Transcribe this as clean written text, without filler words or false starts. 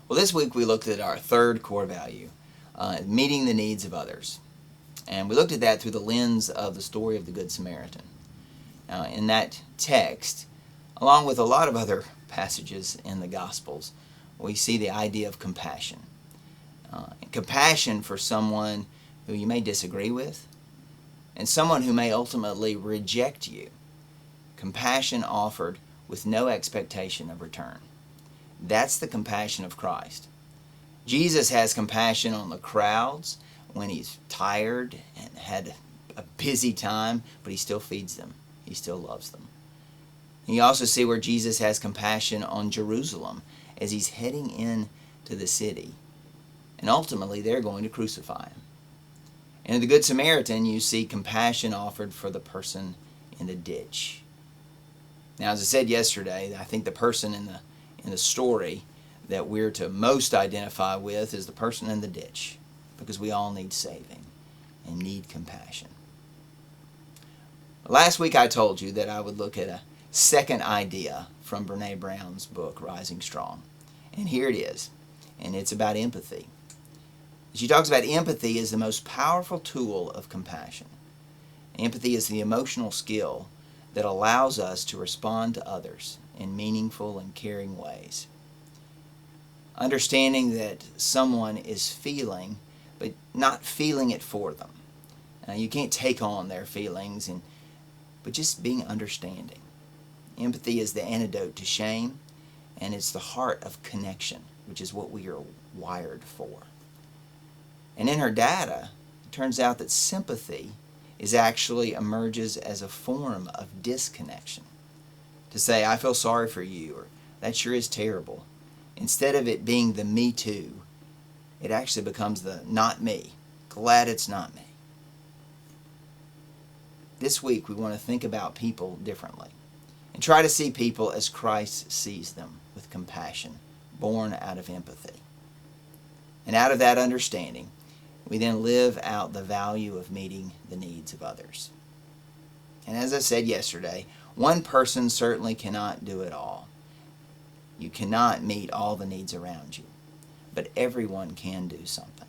Well, this week we looked at our third core value, meeting the needs of others. And we looked at that through the lens of the story of the Good Samaritan. In that text, along with a lot of other passages in the Gospels, we see the idea of compassion. Compassion for someone who you may disagree with and someone who may ultimately reject you. Compassion offered with no expectation of return. That's the compassion of Christ. Jesus has compassion on the crowds when he's tired and had a busy time, but he still feeds them. He still loves them. And you also see where Jesus has compassion on Jerusalem as he's heading into the city. And ultimately, they're going to crucify him. And in the Good Samaritan, you see compassion offered for the person in the ditch. Now, as I said yesterday, I think the person in the story that we're to most identify with is the person in the ditch, because we all need saving and need compassion. Last week I told you that I would look at a second idea from Brene Brown's book, Rising Strong. And here it is, and it's about empathy. She talks about empathy as the most powerful tool of compassion. Empathy is the emotional skill that allows us to respond to others in meaningful and caring ways. Understanding that someone is feeling, but not feeling it for them. You can't take on their feelings, but just being understanding. Empathy is the antidote to shame, and it's the heart of connection, which is what we are wired for. And in her data, it turns out that sympathy actually emerges as a form of disconnection. To say, I feel sorry for you, or that sure is terrible. Instead of it being the me too, it actually becomes the not me. Glad it's not me. This week we want to think about people differently and try to see people as Christ sees them, with compassion, born out of empathy. And out of that understanding, we then live out the value of meeting the needs of others. And as I said yesterday, one person certainly cannot do it all. You cannot meet all the needs around you, but everyone can do something.